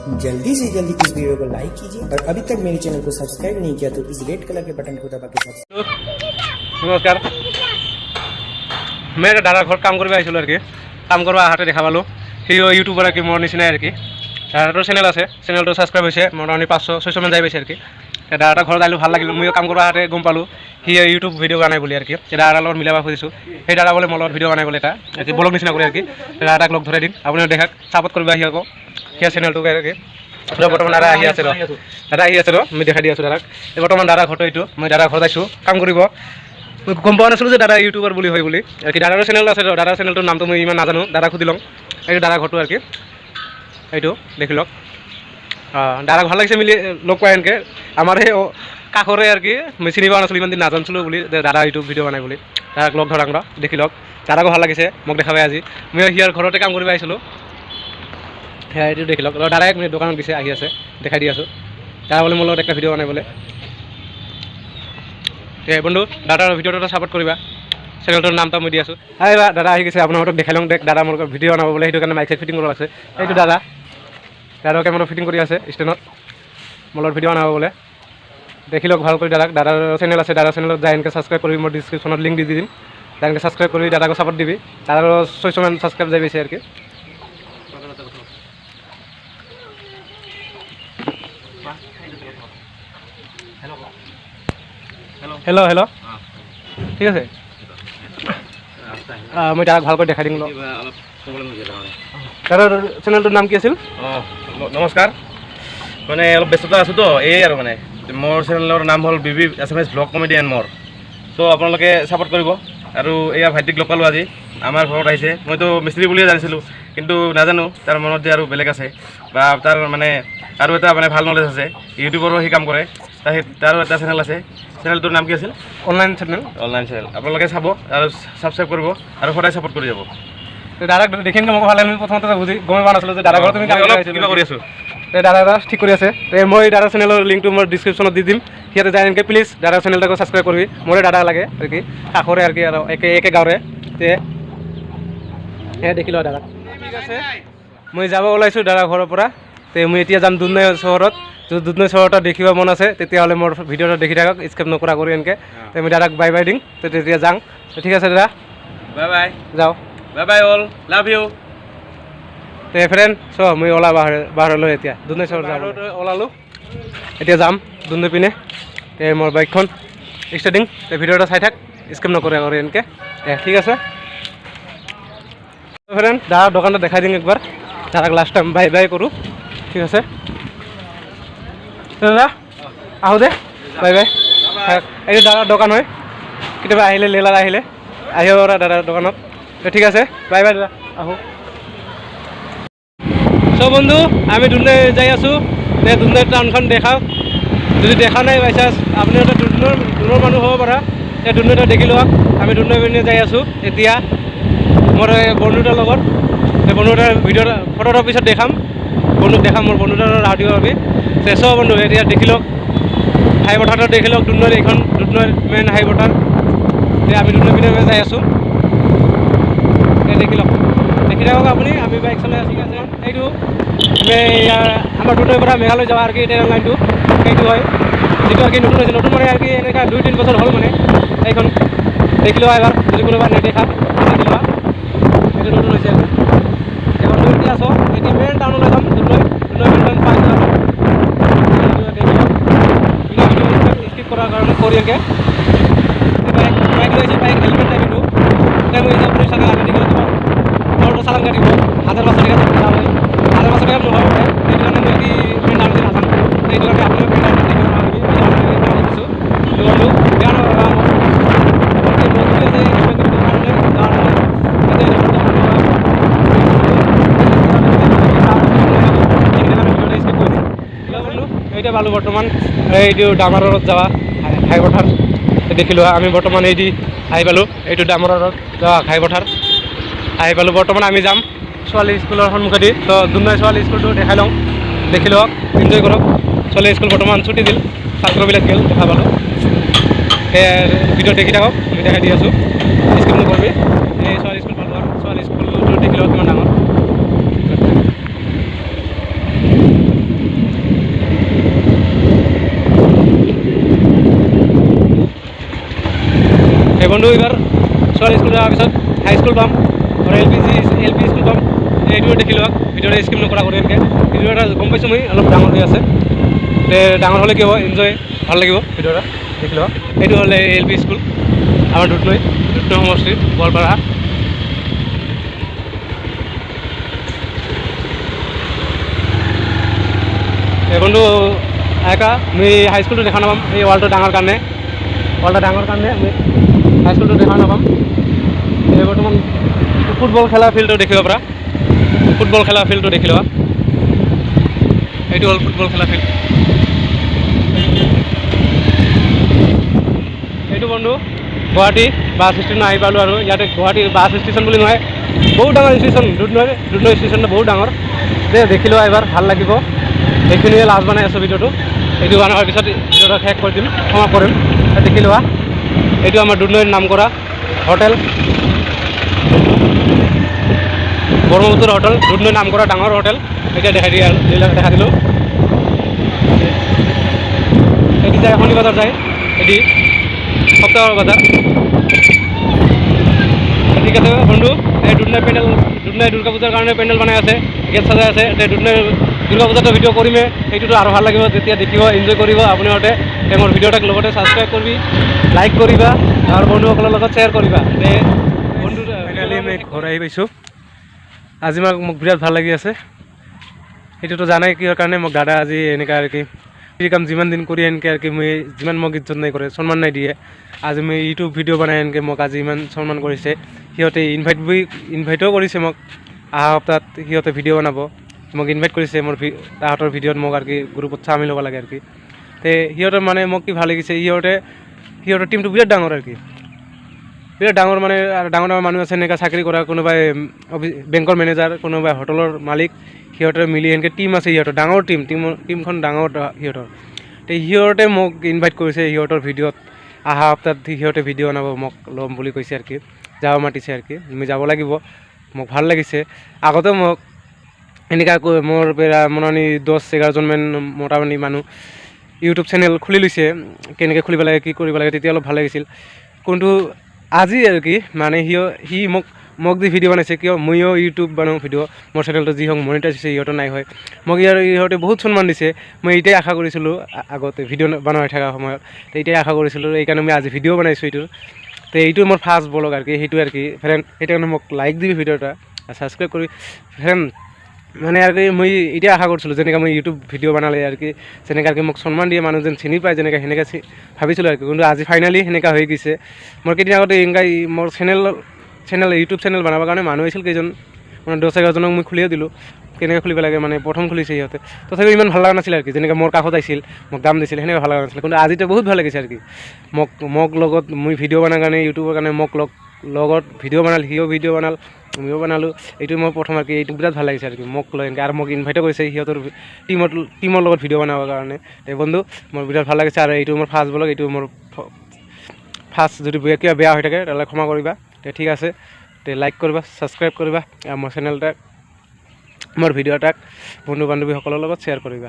जल्दी से जल्दी इस वीडियो को लाइक कीजिए और अभी तक मेरे चैनल को सब्सक्राइब नहीं किया तो इस रेड कलर के बटन को दबा के सब्सक्राइब। नमस्कार, मैं दादा घर काम करब आइছিলোঁ আৰু কি কাম কৰিব আহাতে দেখা পালোঁ সিও ইউটিউবৰ আৰু কি মোৰ নিচিনাই আৰু কি দাদাটোৰ চেনেল আছে, চেনেলটো ছাবস্ক্ৰাইব হৈছে মোটামুটি 500-600 মান যাই পাইছে আৰু কি দাদাটা ঘৰত আহিলোঁ ভাল লাগিল। ময়ো কাম কৰিব আহাতে গম পালোঁ সি ইউটিউব ভিডিঅ' বনাই বুলি আৰু কি দাদাৰ লগত মিলাব খুজিছোঁ। সেই দাদা বোলে মোৰ লগত ভিডিঅ' বনাই বোলে এটা কি ব্লগ নিচিনা কৰি আৰু কি দাদাক লগ ধৰাই দিম, আপুনিও দেখাক ছাপোৰ্ট কৰিব আহি আকৌ সেই চেনেলটোক আৰু কি বৰ্তমান দাদা আহি আছে মই দেখাই দি আছোঁ দাদাক। বৰ্তমান দাদা ঘৰটো এইটো, মই দাদা ঘৰত আহিছোঁ কাম কৰিব। গম পোৱা নাছিলোঁ যে দাদা ইউটিউবাৰ বুলি হয় বুলি আৰু কি দাদাৰ চেনেল আছে, দাদাৰ চেনেলটোৰ নামটো মই ইমান নাজানো, দাদা সুধি লওঁ। এইটো দাদা ঘৰটো আৰু কি এইটো দেখি লওক। দাদাক ভাল লাগিছে মিলি লগ পাই এনেকৈ আমাৰ সেই কাষৰে আৰু কি মই চিনি পোৱা নাছিলোঁ, ইমান দিন নাজানিছিলোঁ বুলি দাদা ইউটিউব ভিডিঅ' বনাই বুলি দাদাক লগ ধৰাং দেখি লওক। দাদাকো ভাল লাগিছে, মোক দেখা পাই আজি মই সিয়াৰ ঘৰতে কাম কৰিব আহিছিলোঁ। সেয়া এইটো দেখি লওক। দাদাই এক মিনিট দোকানত দিছে, আহি আছে দেখাই দি আছোঁ। দাদা বোলে মোৰ লগত একটা ভিডিঅ' বনাই বোলে। বন্ধু দাদাৰ ভিডিঅ'টো এটা ছাপোৰ্ট কৰিবা, চেনেলটোৰ নামটা মই দি আছোঁ। আহিবা দাদা আহি গৈছে, আপোনাৰ ঘৰত দেখাই লওঁ দেখ দাদা মোৰ ভিডিঅ' বনাব বোলে, সেইটো কাৰণে মাইক চাইক ফিটিং কৰিব আছে। এইটো দাদা কেমেৰা ফিটিং কৰি আছে ষ্টেণ্ডত, মোৰ লগত ভিডিঅ' বনাব বোলে। দেখি লওক ভাল কৰি দাদাক। দাদাৰ চেনেল আছে, দাদাৰ চেনেলত যাই এনেকৈ ছাবস্ক্ৰাইব কৰি মই ডিছক্ৰিপশ্যনত লিংক দি দিম, এনেকৈ ছাবস্ক্ৰাইব কৰি দাদাকো ছাপোৰ্ট দিবি। দাদাৰ 600 মান ছাবস্ক্ৰাইব যাই পাইছে আৰু কি। হেল্ল' হেল্ল' ঠিক আছে, মই দাদাক ভালকৈ দেখাই দিম। দাদাৰ চেনেলটোৰ নাম কি আছিল? নমস্কাৰ, মানে অলপ ব্যস্ততা আছোঁ তো, এই আৰু মানে মোৰ চেনেলৰ নাম হ'ল বিবি SMS ব্লগ কমেডি এণ্ড মোৰ। ত' আপোনালোকে ছাপোৰ্ট কৰিব। আৰু এয়া ভাইটিক লগ পালোঁ আজি, আমাৰ ঘৰত আহিছে। মইতো মিস্ত্ৰী বুলিয়ে জানিছিলোঁ, কিন্তু নাজানো তাৰ মনত যে আৰু বেলেগ আছে, বা তাৰ মানে আৰু এটা মানে ভাল নলেজ আছে, ইউটিউবৰো সি কাম কৰে। তাৰো এটা চেনেল আছে, চেনেলটোৰ নাম কি আছিল? Online channel. আপোনালোকে চাব আৰু ছাবস্ক্ৰাইব কৰিব আৰু সদায় ছাপোৰ্ট কৰি যাব। দাদাক দেখি মোক ভাল লাগিল। প্ৰথমতে বুজি গমেই পোৱা নাছিলোঁ যে দাদা ঘৰত তুমি কিবা কৰি আছোঁ। দাদা ঠিক কৰি আছে। মই দাদাৰ চেনেলৰ লিংকটো মই ডিছক্ৰিপশ্যনত দি দিম, সিহঁতে যায় এনেকৈ প্লিজ দাদাৰ চেনেলটাকো ছাবস্ক্ৰাইব কৰিবি। মোৰে দাদা লাগে আৰু কি কাষৰে আৰু কি আৰু একে গাঁৱৰে। সেয়া দেখি লওঁ দাদা। ঠিক আছে, মই যাব ওলাইছোঁ দাদাৰ ঘৰৰ পৰা। মই এতিয়া যাম দুধনৈ চহৰত। যদি দুধনৈ চহৰত দেখিব মন আছে তেতিয়াহ'লে মোৰ ভিডিঅ'টো দেখি থাকক, স্কিপ নকৰা কৰি এনেকৈ। মই দাদাক বাই বাই দিম, তেতিয়া যাওঁ। ঠিক আছে দাদা, বাই বাই। যাওঁ। Bye bye all, love you. Friend মই ওলা বাহিৰলৈ এতিয়া দুধনৈ চহৰ ওলালোঁ। এতিয়া যাম দুধনৈ পিনে। মোৰ বাইকখন ষ্টাৰ্টিং ভিডিঅ'টা চাই থাক, স্কিপ নকৰে কৰি এনেকৈ। ঠিক আছে ফ্ৰেণ্ড, দাদাৰ দোকানটা দেখাই দিম একবাৰ, দাদাক লাষ্ট টাইম বাই বাই কৰোঁ। ঠিক আছে দাদা, আহোঁ দে, বাই বাই। এইটো দাদাৰ দোকান হয়, কেতিয়াবা আহিলে লেলাৰ আহিলে আহিব পৰা দাদাৰ দোকানত। ঠিক আছে, বাই বাই দাদা, আহোঁ। বন্ধু আমি দুধনৈ যাই আছোঁ। দুধনৈ টাউনখন দেখাওক, যদি দেখা নাই বাই চান্স আপুনি এটা দূৰৰ মানুহ হ'ব পাৰা, দুধনৈটা দেখি লওক। আমি দুধনৈ পিনে যাই আছোঁ এতিয়া মোৰ বন্ধুটাৰ লগত। বন্ধুটাৰ ভিডিঅ'টা ফটোটাৰ পিছত দেখাম, বন্ধুক দেখাম মোৰ বন্ধুটাৰ ৰাহ দিব পাবি। চেষ্টা বন্ধু এতিয়া দেখি লওক, হাই পথাৰটো দেখি লওক। দুধনৈৰ এইখন দুধনৈৰ মেইন হাই পথাৰ। আমি দুধনৈ পিনে যাই আছোঁ, দেখি লওক, দেখি থাকক আপুনি। আমি বাইক চলাই আছোঁ। ঠিক আছে, এইটো আমাৰ দুধনৈৰ পৰা মেঘালয় যাৱা আৰু কি ট্ৰেইন লাইনটো সেইটো হয়, যিটো আৰু কি নতুন হৈছে। নতুন মানে আৰু কি এনেকুৱা 2-3 বছৰ হ'ল মানে এইখন। দেখি লোৱা এবাৰ, যদি কোনোবা নেদেখা দেখি লোৱা, এইটো নতুন হৈছে। এখন এতিয়া আছোঁ, এতিয়া মেইন টাউনলৈ যাম। দুধনৈ মেইন টাউন পাই যাম। দেখি লওক, স্কিপ কৰাৰ কাৰণে কৰি এনেকৈ বাইক লৈছোঁ, বাইক হেলমেট নাই কিন্তু মই এতিয়া পুলিচ চালে আমি দেখিলোঁ তোমাক মোৰতো চালান কাটিব 1500 টাকা। 1500 টাকা নহয়, সেইটো কাৰণে মই কি মেইন টাউন নাজানো, সেইটো কাৰণে আপোনালোকে মেইন টাউনত দেখিব নোৱাৰিবি। দেখিছোঁ বেয়া নকৰা এতিয়া পালোঁ বৰ্তমান এইটো ডামাৰত যাৱা ঘাই পথাৰ। দেখিলোঁ আমি বৰ্তমান এইদি আহি পালোঁ, এইটো ডামাৰত যোৱা ঘাই পথাৰ আহি পালোঁ। বৰ্তমান আমি যাম ছোৱালী স্কুলৰ সন্মুখেদি। তো দুধনৈ ছোৱালী স্কুলটো দেখাই লওঁ, দেখি লওক, এনজয় কৰক। ছোৱালী স্কুল বৰ্তমান ছুটি দিল, ছাত্ৰবিলাক গ'ল, দেখা পালোঁ। ভিডিঅ' দেখি থাকক, আমি দেখাই দি আছোঁ, স্কিপ নকৰিবি। এই ছোৱালী স্কুল পালোঁ আৰু ছোৱালী স্কুলটো দেখি লওক কিমান ডাঙৰ। বন্ধু এইবাৰ ছোৱালী স্কুল যোৱাৰ পিছত হাই স্কুল পাম আৰু এল পি স্কুল পাম। এইটোৱে দেখি লোৱা ভিডিঅ'টো স্কিপ নকৰা কৰি এনেকৈ ভিডিঅ' এটা গম পাইছোঁ মই অলপ ডাঙৰ হৈ আছে। ডাঙৰ হ'লে কি হ'ব এনজয় ভাল লাগিব ভিডিঅ' এটা দেখি লোৱা। এইটো হ'ল এল পি স্কুল আমাৰ দুধনৈ সমষ্টি গোৱালপাৰা। বন্ধু আইকা মই হাই স্কুলটো দেখা নাপাম এই ৱালটো ডাঙৰ কাৰণে আমি হাই স্কুলটো দেখা নাপাম। এই বৰ্তমান ফুটবল খেলা ফিল্ডটো দেখিব পাৰা, ফুটবল খেলা ফিল্ডটো দেখি লোৱা। এইটো হ'ল ফুটবল খেলা ফিল্ড। এইটো বন্ধু গুৱাহাটী বাছ ষ্টেচন আহি পালোঁ আৰু ইয়াতে গুৱাহাটী বাছ ষ্টেচন বুলি নহয় বহুত ডাঙৰ ষ্টেচন দুধনৈ ষ্টেচনটো বহুত ডাঙৰ। দেখি লোৱা এবাৰ ভাল লাগিব। এইখিনিয়ে লাষ্ট বনাই আছোঁ ভিডিঅ'টো। এইটো বনোৱাৰ পিছত ভিডিঅ'টো শেষ কৰি দিম, সমাপ্ত কৰিম। দেখি লোৱা এইটো আমাৰ দুধনৈৰ নাম কৰা হোটেল ব্ৰহ্মপুত্ৰ হোটেল, দুধনৈৰ নাম কৰা ডাঙৰ হোটেল। এতিয়া দেখা দিলোঁ। এটি যায় শনি বজাৰ যায়, এটি সপ্তাহৰ বজাৰ। ঠিক আছে বন্ধু, এই দুধনৈ দুৰ্গা পূজাৰ কাৰণে পেণ্ডেল বনাই আছে, গেট সজাই আছে। দুধনৈ দুৰ্গা পূজাটো ভিডিঅ' কৰিমে, সেইটোতো আৰু ভাল লাগিব যেতিয়া দেখিব, এনজয় কৰিব আপোনালোকে। মোৰ ভিডিঅ'টাক লগতে ছাবস্ক্ৰাইব কৰিবি, লাইক কৰিবা আৰু বন্ধুসকলৰ লগত শ্বেয়াৰ কৰিবা। বন্ধু ফাইনেলি আমি ঘৰ আহি পাইছোঁ। আজি মোক বিৰাট ভাল লাগি আছে। সেইটোতো জানাই কিহৰ কাৰণে মোক দাদা আজি এনেকৈ আৰু কি কাম যিমান দিন কৰি এনেকৈ আৰু কি মই যিমান মোক ইজ্জত নাই কৰে, সন্মান নাই দিয়ে। আজি মই ইউটিউব ভিডিঅ' বনাই এনেকৈ মোক আজি ইমান সন্মান কৰিছে। সিহঁতে ইনভাইটো কৰিছে মোক, অহা সপ্তাহত সিহঁতে ভিডিঅ' বনাব, মোক ইনভাইট কৰিছে মোৰ তাহাঁতৰ ভিডিঅ'ত মোক আৰু কি গ্ৰুপত চামিল ল'ব লাগে আৰু কি। সিহঁতৰ মানে মোক কি ভাল লাগিছে, সিহঁতৰ টিমটো বিৰাট ডাঙৰ আৰু কি, বিৰাট ডাঙৰ মানে আৰু ডাঙৰ মানুহ আছে এনেকৈ চাকৰি কৰা, কোনোবাই বেংকৰ মেনেজাৰ, কোনোবাই হোটেলৰ মালিক। সিহঁতে মিলি এনেকৈ টিম আছে, সিহঁতৰ ডাঙৰ টিমখন ডাঙৰ সিহঁতৰ। সিহঁতে মোক ইনভাইট কৰিছে সিহঁতৰ ভিডিঅ'ত, অহা সপ্তাহত সিহঁতে ভিডিঅ' বনাব, মোক ল'ম বুলি কৈছে আৰু কি, যাব মাতিছে আৰু কি। আমি যাব লাগিব, মোক ভাল লাগিছে। আগতেও মোক এনেকুৱা মোৰ মননি 10-11জনমান মোটামুটি মানুহ ইউটিউব চেনেল খুলি লৈছে, কেনেকৈ খুলিব লাগে, কি কৰিব লাগে, তেতিয়া অলপ ভাল লাগিছিল। কিন্তু আজি আৰু কি মানে সি মোক যি ভিডিঅ' বনাইছে, কিয় ময়ো ইউটিউব বনাওঁ ভিডিঅ', মোৰ চেনেলটো যি হওক মনিটাইজ হৈছে, সিহঁতৰ নাই হয়। মোক ইহঁতে বহুত সন্মান দিছে। মই এতিয়াই আশা কৰিছিলোঁ আগতে ভিডিঅ' বনাই থকা সময়ত, এতিয়াই আশা কৰিছিলোঁ, এইকাৰণে মই আজি ভিডিঅ' বনাইছোঁ এইটো। এইটো মোৰ ফাৰ্ষ্ট ব্লগ আৰু কি, সেইটো আৰু কি ফ্ৰেণ্ড। সেইকাৰণে মোক লাইক দিবি ভিডিঅ' এটা, ছাবস্ক্ৰাইব কৰি ফ্ৰেণ্ড। মানে আৰু কি মই এতিয়া আশা কৰিছিলোঁ যেনেকৈ মই ইউটিউব ভিডিঅ' বনালে আৰু কি, যেনেকৈ আৰু কি মোক সন্মান দিয়ে, মানুহ যেন চিনি পায় যেনেকৈ, সেনেকৈ ভাবিছিলোঁ আৰু কি। কিন্তু আজি ফাইনেলি সেনেকুৱা হৈ গৈছে। মোৰ কেইদিন আগতে এনেকৈ মোৰ ইউটিউব চেনেল বনাবৰ কাৰণে মানুহ আহিছিল কেইজন, মানে 10-11জনক মই খুলিয়ে দিলোঁ, কেনেকৈ খুলিব লাগে মানে প্ৰথম খুলিছে সিহঁতে। তথাপিও ইমান ভাল লগা নাছিল আৰু কি, যেনেকৈ মোৰ কাষত আহিছিল, মোক দাম দিছিল, সেনেকৈ ভাল লগা নাছিল। কিন্তু আজিতো বহুত ভাল লাগিছে আৰু কি, মোক লগত মই ভিডিঅ' বনাৰ কাৰণে, ইউটিউবৰ কাৰণে মোক লগত ভিডিঅ' বনাল, সিও ভিডিঅ' বনাল, ময়ো বনালোঁ। এইটো মই প্ৰথম আৰু কি, এইটো বিৰাট ভাল লাগিছে আৰু কি, মোক লৈ এনেকৈ আৰু মোক ইনভাইটো কৰিছে সিহঁতৰ টিমৰ লগত ভিডিঅ' বনাবৰ কাৰণে। বন্ধু মোৰ বিৰাট ভাল লাগিছে। আৰু এইটো মোৰ ফাৰ্ষ্ট ব্লগ, এইটো মোৰ ফাৰ্ষ্ট। যদি কিবা বেয়া হৈ থাকে তেতিয়াহ'লে ক্ষমা কৰিবা। ঠিক আছে, লাইক কৰিবা, ছাবস্ক্ৰাইব কৰিবা, মোৰ চেনেলটাক, মোৰ ভিডিঅ'টাক বন্ধু বান্ধৱীসকলৰ লগত শ্বেয়াৰ কৰিবা।